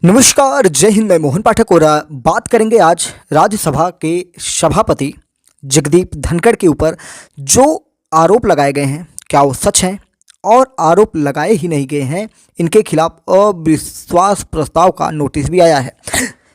नमस्कार, जय हिंद। मैं मोहन पाठक और बात करेंगे आज राज्यसभा के सभापति जगदीप धनखड़ के ऊपर जो आरोप लगाए गए हैं, क्या वो सच हैं? और आरोप लगाए ही नहीं गए हैं, इनके खिलाफ अविश्वास प्रस्ताव का नोटिस भी आया है,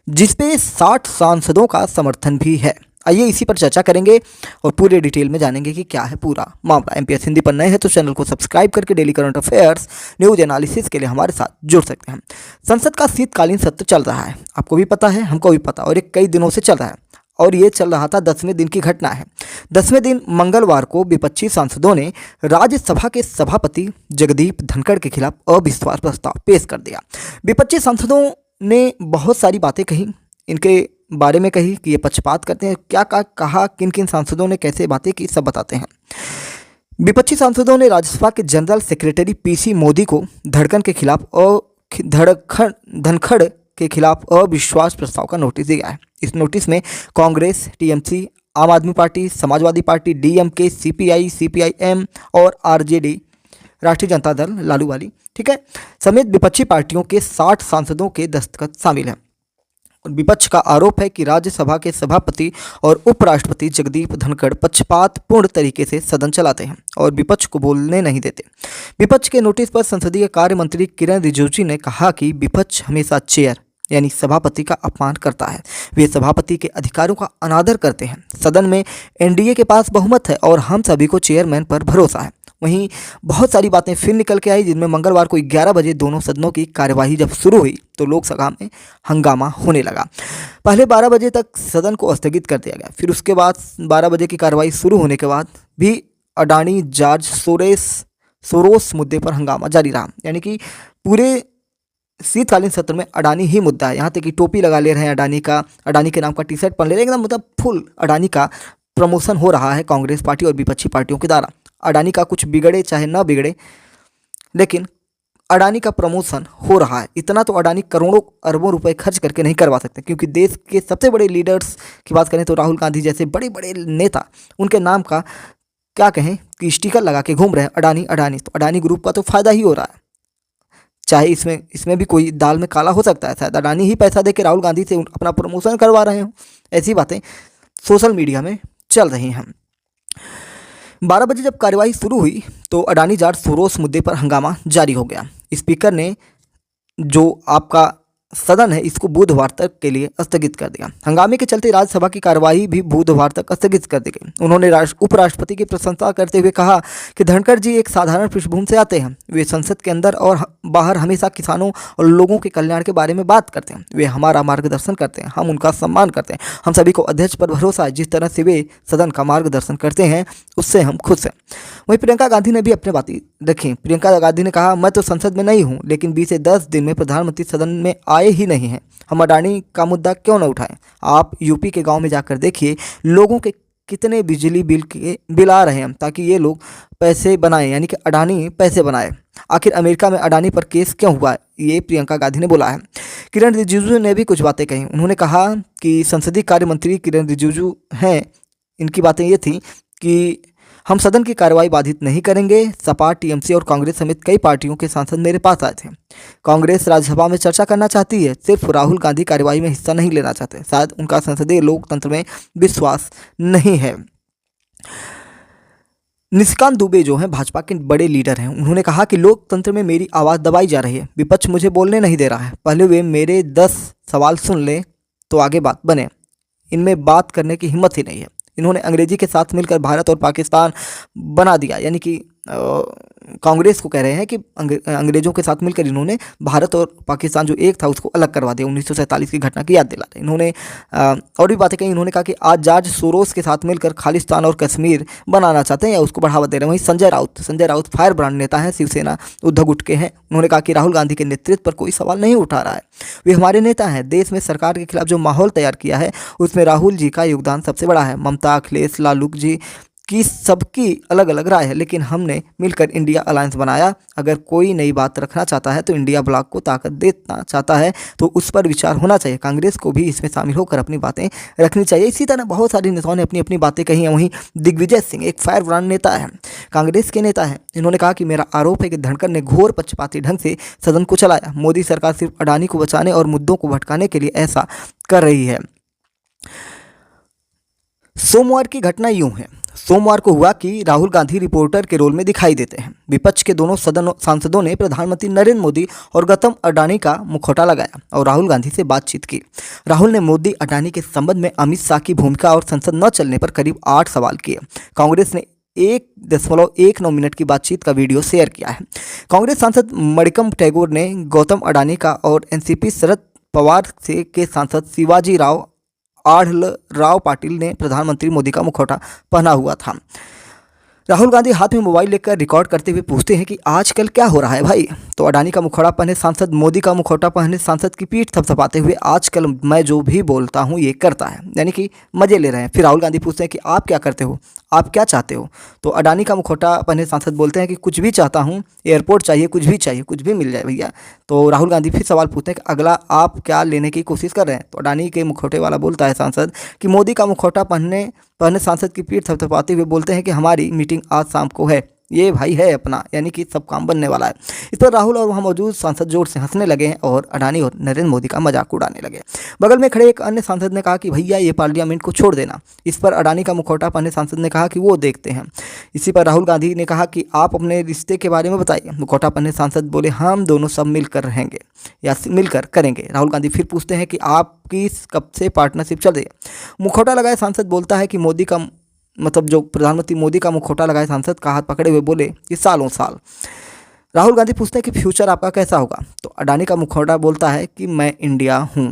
जिसपे 60 सांसदों का समर्थन भी है। आइए इसी पर चर्चा करेंगे और पूरे डिटेल में जानेंगे कि क्या है पूरा मामला। एमपीएस हिंदी पर नए हैं तो चैनल को सब्सक्राइब करके daily current affairs news analysis के लिए हमारे साथ जुड़ सकते हैं। संसद का शीतकालीन सत्र चल रहा है, आपको भी पता है, हमको भी पता, और ये कई दिनों से चल रहा है और ये चल रहा था। 10वें दिन की घटना है। 10वें दिन मंगलवार को विपक्षी सांसदों ने राज्यसभा के सभापति जगदीप धनखड़ के खिलाफ अविश्वास प्रस्ताव पेश कर दिया। विपक्षी सांसदों ने बहुत सारी बातें कही, इनके बारे में कही कि ये पक्षपात करते हैं। क्या कहा, किन किन सांसदों ने कैसे बातें की, सब बताते हैं। विपक्षी सांसदों ने राज्यसभा के जनरल सेक्रेटरी पीसी मोदी को धनखड़ के खिलाफ अविश्वास प्रस्ताव का नोटिस दिया है। इस नोटिस में कांग्रेस, टीएमसी, आम आदमी party, Samajwadi party, DMK, CPI, CPIM और आरजेडी, राष्ट्रीय जनता दल लालू वाली, ठीक है, समेत विपक्षी पार्टियों के 60 सांसदों के दस्तखत शामिल हैं। विपक्ष का आरोप है कि राज्यसभा के सभापति और उपराष्ट्रपति जगदीप धनखड़ पक्षपात पूर्ण तरीके से सदन चलाते हैं और विपक्ष को बोलने नहीं देते। विपक्ष के नोटिस पर संसदीय कार्य मंत्री किरण रिजिजू ने कहा कि विपक्ष हमेशा चेयर यानी सभापति का अपमान करता है। वे सभापति के अधिकारों का अनादर करते हैं। सदन में एनडीए के पास बहुमत है और हम सभी को चेयरमैन पर भरोसा है। वहीं बहुत सारी बातें फिर निकल के आई, जिनमें मंगलवार को 11 बजे दोनों सदनों की कार्यवाही जब शुरू हुई तो लोकसभा में हंगामा होने लगा। पहले 12 बजे तक सदन को स्थगित कर दिया गया, फिर उसके बाद 12 बजे की कार्यवाही शुरू होने के बाद भी अडानी जॉर्ज सोरोस मुद्दे पर हंगामा जारी रहा। यानी कि पूरे शीतकालीन सत्र में अडानी ही मुद्दा है। यहाँ तक कि टोपी लगा ले रहे हैं अडानी का, अडानी के नाम का टी शर्ट पहन ले रहे हैं, एकदम मतलब फुल अडानी का प्रमोशन हो रहा है कांग्रेस पार्टी और विपक्षी पार्टियों के द्वारा। अडानी का कुछ बिगड़े चाहे ना बिगड़े, लेकिन अडानी का प्रमोशन हो रहा है। इतना तो अडानी करोड़ों अरबों रुपए खर्च करके नहीं करवा सकते, क्योंकि देश के सबसे बड़े लीडर्स की बात करें तो राहुल गांधी जैसे बड़े बड़े नेता, उनके नाम का क्या कहें कि स्टिकर लगा के घूम रहे हैं अडानी अडानी। तो अडानी ग्रुप का तो फायदा ही हो रहा है। चाहे इसमें भी कोई दाल में काला हो सकता है, शायद अडानी ही पैसा दे के राहुल गांधी से अपना प्रमोशन करवा रहे हो। ऐसी बातें सोशल मीडिया में चल रही हैं। 12 बजे जब कार्यवाही शुरू हुई तो अडानी जॉर्ज सोरोस मुद्दे पर हंगामा जारी हो गया। स्पीकर ने जो आपका सदन है इसको बुधवार तक के लिए स्थगित कर दिया। हंगामे के चलते राज्यसभा की कार्यवाही भी बुधवार तक स्थगित कर दी गई। उन्होंने उपराष्ट्रपति की प्रशंसा करते हुए कहा कि धनखड़ जी एक साधारण पृष्ठभूमि से आते हैं। वे संसद के अंदर और बाहर हमेशा किसानों और लोगों के कल्याण के बारे में बात करते हैं। वे हमारा मार्गदर्शन करते हैं, हम उनका सम्मान करते हैं। हम सभी को अध्यक्ष पर भरोसा है। जिस तरह से वे सदन का मार्गदर्शन करते हैं उससे हम खुश हैं। वहीं प्रियंका गांधी ने भी अपनी बातें रखी। प्रियंका गांधी ने कहा, मैं तो संसद में नहीं हूं, लेकिन 20 से 10 दिन में प्रधानमंत्री सदन में आए ही नहीं हैं। हम अडानी का मुद्दा क्यों न उठाएं? आप यूपी के गांव में जाकर देखिए, लोगों के कितने बिजली बिल आ रहे हैं, ताकि ये लोग पैसे बनाएं, यानी कि अडानी पैसे बनाए। आखिर अमेरिका में अडानी पर केस क्यों हुआ है, ये प्रियंका गांधी ने बोला है। किरण रिजिजू ने भी कुछ बातें कही। उन्होंने कहा कि संसदीय कार्य मंत्री किरण रिजिजू हैं, इनकी बातें ये थी कि हम सदन की कार्यवाही बाधित नहीं करेंगे। सपा, टीएमसी और कांग्रेस समेत कई पार्टियों के सांसद मेरे पास आए थे। कांग्रेस राज्यसभा में चर्चा करना चाहती है, सिर्फ राहुल गांधी कार्यवाही में हिस्सा नहीं लेना चाहते। शायद उनका संसदीय लोकतंत्र में विश्वास नहीं है। निशिकांत दुबे जो हैं भाजपा के बड़े लीडर हैं, उन्होंने कहा कि लोकतंत्र में मेरी आवाज़ दबाई जा रही है। विपक्ष मुझे बोलने नहीं दे रहा है। पहले वे मेरे 10 सवाल सुन लें तो आगे बात बने। इनमें बात करने की हिम्मत ही नहीं है। इन्होंने अंग्रेजी के साथ मिलकर भारत और पाकिस्तान बना दिया, यानी कि कांग्रेस को कह रहे हैं कि अंग्रेजों के साथ मिलकर इन्होंने भारत और पाकिस्तान जो एक था उसको अलग करवा दिया। 1947 की घटना की याद दिला रहे इन्होंने। और भी बातें कही। इन्होंने कहा कि आज जॉर्ज सोरोस के साथ मिलकर खालिस्तान और कश्मीर बनाना चाहते हैं या उसको बढ़ावा दे रहे हैं। वहीं संजय राउत फायर ब्रांड नेता हैं, शिवसेना उद्धव गुट के हैं। उन्होंने कहा कि राहुल गांधी के नेतृत्व पर कोई सवाल नहीं उठा रहा है, वे हमारे नेता हैं। देश में सरकार के खिलाफ जो माहौल तैयार किया है उसमें राहुल जी का योगदान सबसे बड़ा है। ममता, अखिलेश, लालू जी कि सबकी अलग अलग राय है, लेकिन हमने मिलकर इंडिया अलायंस बनाया। अगर कोई नई बात रखना चाहता है तो इंडिया ब्लॉक को ताकत देना चाहता है तो उस पर विचार होना चाहिए। कांग्रेस को भी इसमें शामिल होकर अपनी बातें रखनी चाहिए। इसी तरह बहुत सारे नेताओं ने अपनी अपनी बातें कही हैं। वहीं दिग्विजय सिंह एक फायर ब्रांड नेता है, कांग्रेस के नेता हैं। इन्होंने कहा कि मेरा आरोप है कि धनखड़ ने घोर पक्षपाती ढंग से सदन को चलाया। मोदी सरकार सिर्फ अडानी को बचाने और मुद्दों को भटकाने के लिए ऐसा कर रही है। सोमवार की घटना यूं है, सोमवार को हुआ कि राहुल गांधी रिपोर्टर के रोल में दिखाई देते हैं। विपक्ष के दोनों सांसदों ने प्रधानमंत्री नरेंद्र मोदी और गौतम अडानी का मुखौटा लगाया और राहुल गांधी से बातचीत की। राहुल ने मोदी अडानी के संबंध में अमित शाह की भूमिका और संसद न चलने पर करीब 8 सवाल किए। कांग्रेस ने 1.19 मिनट की बातचीत का वीडियो शेयर किया है। कांग्रेस सांसद मणिकम टैगोर ने गौतम अडानी का और एनसीपी शरद पवार से के सांसद शिवाजी राव आढ़लराव पाटिल ने प्रधानमंत्री मोदी का मुखौटा पहना हुआ था। राहुल गांधी हाथ में मोबाइल लेकर रिकॉर्ड करते हुए पूछते हैं कि आजकल क्या हो रहा है भाई। तो अडानी का मुखौटा पहने सांसद, मोदी का मुखौटा पहने सांसद की पीठ थपथपाते हुए आजकल मैं जो भी बोलता हूं ये करता है, यानी कि मजे ले रहे हैं। फिर राहुल गांधी पूछते हैं कि आप क्या करते हो, आप क्या चाहते हो। तो अडानी का मुखौटा पहने सांसद बोलते हैं कि कुछ भी चाहता हूँ, एयरपोर्ट चाहिए, कुछ भी चाहिए, कुछ भी मिल जाए भैया। तो राहुल गांधी फिर सवाल पूछते हैं कि अगला आप क्या लेने की कोशिश कर रहे हैं। तो अडानी के मुखौटे वाला बोलता है सांसद कि मोदी का मुखौटा पहने सांसद की पीठ थपथपाते हुए बोलते हैं कि हमारी मीटिंग आज शाम को है, ये भाई है अपना, यानी कि सब काम बनने वाला है। इस पर राहुल और वहां मौजूद सांसद जोर से हंसने लगे हैं और अडानी और नरेंद्र मोदी का मजाक उड़ाने लगे। बगल में खड़े एक अन्य सांसद ने कहा कि भैया ये पार्लियामेंट को छोड़ देना। इस पर अडानी का मुखौटा पहने सांसद ने कहा कि वो देखते हैं। इसी पर राहुल गांधी ने कहा कि आप अपने रिश्ते के बारे में बताइए। मुखौटा पहने सांसद बोले हम दोनों सब मिलकर रहेंगे या मिलकर करेंगे। राहुल गांधी फिर पूछते हैं कि आपकी कब से पार्टनरशिप चल रही है। मुखौटा लगाए सांसद बोलता है कि मोदी का मतलब जो प्रधानमंत्री मोदी का मुखौटा लगाए सांसद का हाथ पकड़े हुए बोले कि सालों साल। राहुल गांधी पूछते हैं कि फ्यूचर आपका कैसा होगा। तो अडानी का मुखौटा बोलता है कि मैं इंडिया हूं।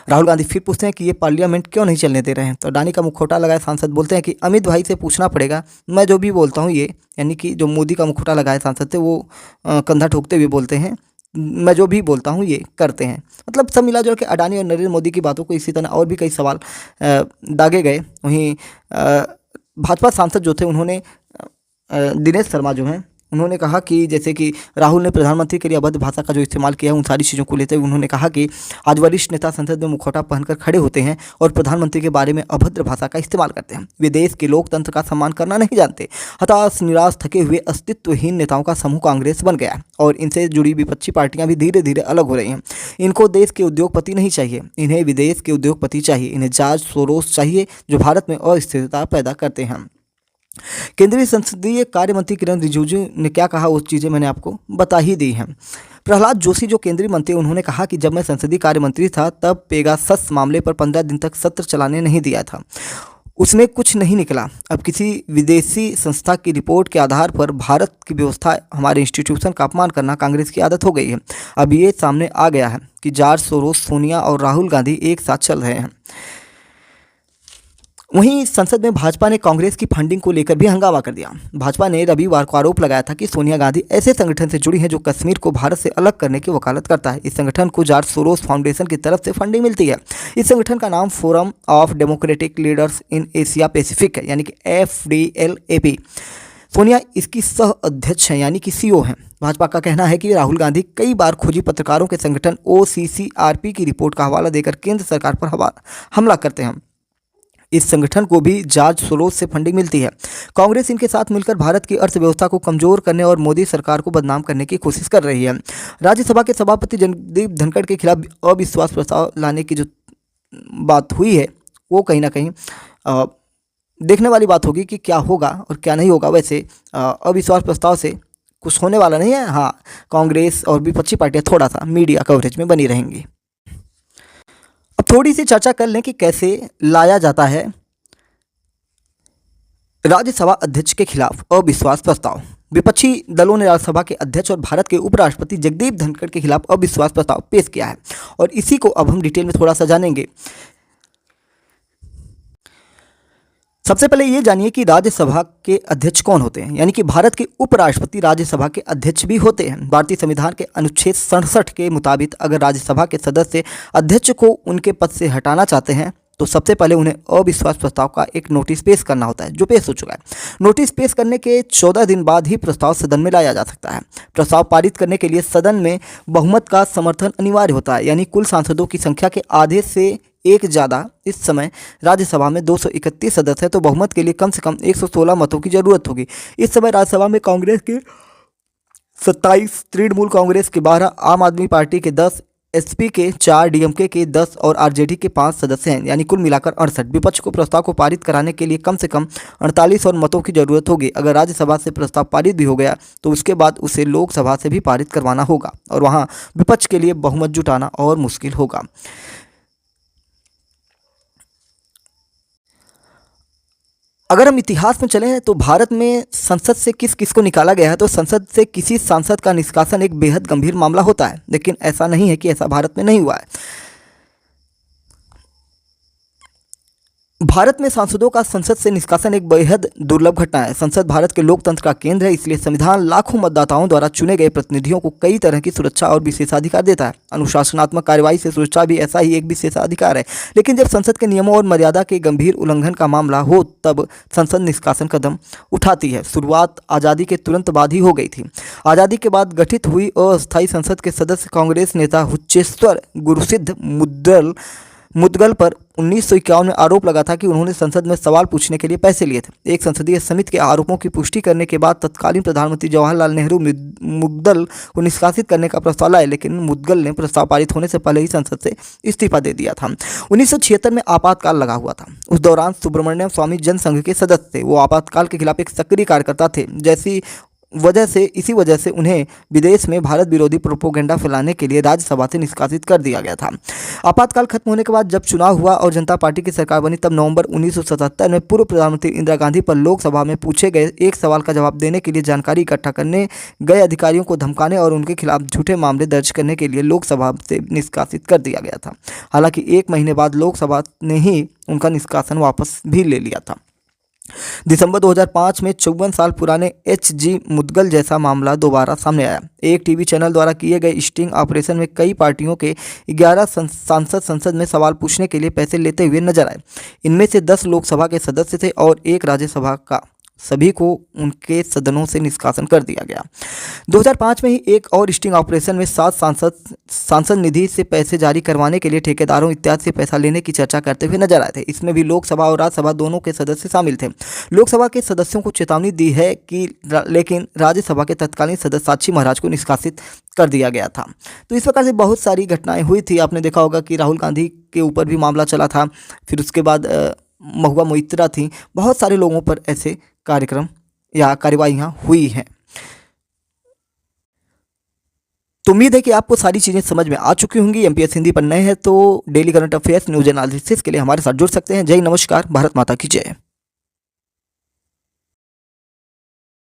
राहुल गांधी फिर पूछते हैं कि ये पार्लियामेंट क्यों नहीं चलने दे रहे हैं। तो अडानी का मुखौटा लगाए सांसद बोलते हैं कि अमित भाई से पूछना पड़ेगा, मैं जो भी बोलता हूँ ये, यानी कि जो मोदी का मुखौटा लगाए सांसद थे वो कंधा ठोकते हुए बोलते हैं मैं जो भी बोलता हूँ ये करते हैं। मतलब सब मिला जुल के अडानी और नरेंद्र मोदी की बातों को इसी तरह और भी कई सवाल दागे गए। वहीं भाजपा सांसद जो थे उन्होंने दिनेश शर्मा जो हैं उन्होंने कहा कि जैसे कि राहुल ने प्रधानमंत्री के लिए अभद्र भाषा का जो इस्तेमाल किया है उन सारी चीज़ों को लेते हुए उन्होंने कहा कि आज वरिष्ठ नेता संसद में मुखौटा पहनकर खड़े होते हैं और प्रधानमंत्री के बारे में अभद्र भाषा का इस्तेमाल करते हैं। वे देश के लोकतंत्र का सम्मान करना नहीं जानते। हताश, निराश, थके हुए, अस्तित्वहीन नेताओं का समूह कांग्रेस बन गया और इनसे जुड़ी विपक्षी पार्टियां भी धीरे धीरे अलग हो रही हैं। इनको देश के उद्योगपति नहीं चाहिए, इन्हें विदेश के उद्योगपति चाहिए। इन्हें जॉर्ज सोरोस चाहिए जो भारत में अस्थिरता पैदा करते हैं। केंद्रीय संसदीय कार्य मंत्री किरण रिजिजू ने क्या कहा वो चीज़ें मैंने आपको बता ही दी हैं। प्रहलाद जोशी जो केंद्रीय मंत्री उन्होंने कहा कि जब मैं संसदीय कार्य मंत्री था तब पेगासस मामले पर 15 दिन तक सत्र चलाने नहीं दिया था, उसमें कुछ नहीं निकला। अब किसी विदेशी संस्था की रिपोर्ट के आधार पर भारत की व्यवस्था, हमारे इंस्टीट्यूशन का अपमान करना कांग्रेस की आदत हो गई है। अब ये सामने आ गया है कि जॉर्ज सोरोस, सोनिया और राहुल गांधी एक साथ चल रहे हैं। वहीं संसद में भाजपा ने कांग्रेस की फंडिंग को लेकर भी हंगामा कर दिया। भाजपा ने रविवार को आरोप लगाया था कि सोनिया गांधी ऐसे संगठन से जुड़ी हैं जो कश्मीर को भारत से अलग करने की वकालत करता है। इस संगठन को जॉर्ज सोरोस फाउंडेशन की तरफ से फंडिंग मिलती है। इस संगठन का नाम forum of democratic leaders in Asia Pacific है, यानी कि FDLAP। सोनिया इसकी सह अध्यक्ष हैं, यानी कि CEO हैं। भाजपा का कहना है कि राहुल गांधी कई बार खोजी पत्रकारों के संगठन OCCRP की रिपोर्ट का हवाला देकर केंद्र सरकार पर हमला करते हैं। इस संगठन को भी जॉर्ज सोरोस से फंडिंग मिलती है। कांग्रेस इनके साथ मिलकर भारत की अर्थव्यवस्था को कमजोर करने और मोदी सरकार को बदनाम करने की कोशिश कर रही है। राज्यसभा के सभापति जगदीप धनखड़ के खिलाफ अविश्वास प्रस्ताव लाने की जो बात हुई है वो कहीं ना कहीं देखने वाली बात होगी कि क्या होगा और क्या नहीं होगा। वैसे अविश्वास प्रस्ताव से कुछ होने वाला नहीं है। हाँ, कांग्रेस और विपक्षी पार्टियां थोड़ा सा मीडिया कवरेज में बनी रहेंगी। अब थोड़ी सी चर्चा कर लें कि कैसे लाया जाता है राज्यसभा अध्यक्ष के खिलाफ अविश्वास प्रस्ताव। विपक्षी दलों ने राज्यसभा के अध्यक्ष और भारत के उपराष्ट्रपति जगदीप धनखड़ के खिलाफ अविश्वास प्रस्ताव पेश किया है और इसी को अब हम डिटेल में थोड़ा सा जानेंगे। सबसे पहले ये जानिए कि राज्यसभा के अध्यक्ष कौन होते हैं, यानी कि भारत के उपराष्ट्रपति राज्यसभा के अध्यक्ष भी होते हैं। भारतीय संविधान के अनुच्छेद 67 के मुताबिक अगर राज्यसभा के सदस्य अध्यक्ष को उनके पद से हटाना चाहते हैं तो सबसे पहले उन्हें अविश्वास प्रस्ताव का एक नोटिस पेश करना होता है, जो पेश हो चुका है। नोटिस पेश करने के 14 दिन बाद ही प्रस्ताव सदन में लाया जा सकता है। प्रस्ताव पारित करने के लिए सदन में बहुमत का समर्थन अनिवार्य होता है, यानी कुल सांसदों की संख्या के आधे से एक ज़्यादा। इस समय राज्यसभा में 231 सदस्य है, तो बहुमत के लिए कम से कम 116 मतों की जरूरत होगी। इस समय राज्यसभा में कांग्रेस के 27, तृणमूल कांग्रेस के 12, आम आदमी पार्टी के 10, एसपी के 4, डीएमके के 10 और आरजेडी के 5 सदस्य हैं, यानी कुल मिलाकर 68। विपक्ष को प्रस्ताव को पारित कराने के लिए कम से कम 48 और मतों की जरूरत होगी। अगर राज्यसभा से प्रस्ताव पारित भी हो गया तो उसके बाद उसे लोकसभा से भी पारित करवाना होगा, और वहां विपक्ष के लिए बहुमत जुटाना और मुश्किल होगा। अगर हम इतिहास में चलें तो भारत में संसद से किस किस को निकाला गया है, तो संसद से किसी सांसद का निष्कासन एक बेहद गंभीर मामला होता है, लेकिन ऐसा नहीं है कि ऐसा भारत में नहीं हुआ है। भारत में सांसदों का संसद से निष्कासन एक बेहद दुर्लभ घटना है। संसद भारत के लोकतंत्र का केंद्र है, इसलिए संविधान लाखों मतदाताओं द्वारा चुने गए प्रतिनिधियों को कई तरह की सुरक्षा और विशेषाधिकार देता है। अनुशासनात्मक कार्रवाई से सुरक्षा भी ऐसा ही एक विशेषाधिकार है। लेकिन जब संसद के नियमों और मर्यादा के गंभीर उल्लंघन का मामला हो, तब संसद निष्कासन कदम उठाती है। शुरुआत आज़ादी के तुरंत बाद ही हो गई थी। आज़ादी के बाद गठित हुई अस्थायी संसद के सदस्य कांग्रेस नेता हुच्चेश्वर गुरुसिद्ध मुदगल पर 1951 में आरोप लगा था कि उन्होंने संसद में सवाल पूछने के लिए पैसे लिए थे। एक संसदीय समिति के आरोपों की पुष्टि करने के बाद तत्कालीन प्रधानमंत्री जवाहरलाल नेहरू मुदगल को निष्कासित करने का प्रस्ताव लाए, लेकिन मुदगल ने प्रस्ताव पारित होने से पहले ही संसद से इस्तीफा दे दिया था। 1976 में आपातकाल लगा हुआ था। उस दौरान सुब्रमण्यम स्वामी जनसंघ के सदस्य थे। वो आपातकाल के खिलाफ एक सक्रिय कार्यकर्ता थे। इसी वजह से उन्हें विदेश में भारत विरोधी प्रोपोगेंडा फैलाने के लिए राज्यसभा से निष्कासित कर दिया गया था। आपातकाल खत्म होने के बाद जब चुनाव हुआ और जनता पार्टी की सरकार बनी, तब नवंबर 1977 में पूर्व प्रधानमंत्री इंदिरा गांधी पर लोकसभा में पूछे गए एक सवाल का जवाब देने के लिए जानकारी इकट्ठा करने गए अधिकारियों को धमकाने और उनके खिलाफ झूठे मामले दर्ज करने के लिए लोकसभा से निष्कासित कर दिया गया था। हालांकि 1 महीने बाद लोकसभा ने ही उनका निष्कासन वापस भी ले लिया था। दिसंबर 2005 में 54 साल पुराने एच.जी. मुदगल जैसा मामला दोबारा सामने आया। एक टीवी चैनल द्वारा किए गए स्टिंग ऑपरेशन में कई पार्टियों के 11 सांसद संसद में सवाल पूछने के लिए पैसे लेते हुए नजर आए। इनमें से 10 लोकसभा के सदस्य थे और 1 राज्यसभा का। सभी को उनके सदनों से निष्कासन कर दिया गया। 2005 में ही एक और स्टिंग ऑपरेशन में 7 सांसद निधि से पैसे जारी करवाने के लिए ठेकेदारों इत्यादि से पैसा लेने की चर्चा करते हुए नजर आए थे। इसमें भी लोकसभा और राज्यसभा दोनों के सदस्य शामिल थे। लोकसभा के सदस्यों को चेतावनी दी है कि लेकिन राज्यसभा के तत्कालीन सदस्य साक्षी महाराज को निष्कासित कर दिया गया था। तो इस प्रकार से बहुत सारी घटनाएं हुई थी। आपने देखा होगा कि राहुल गांधी के ऊपर भी मामला चला था, फिर उसके बाद महुआ मोइत्रा थी। बहुत सारे लोगों पर ऐसे कार्यक्रम या कार्यवाहियां हुई हैं। तो उम्मीद है कि आपको सारी चीज़ें समझ में आ चुकी होंगी। एमपीएस हिंदी पर नए हैं तो daily current affairs news analysis के लिए हमारे साथ जुड़ सकते हैं। जय नमस्कार, भारत माता की जय।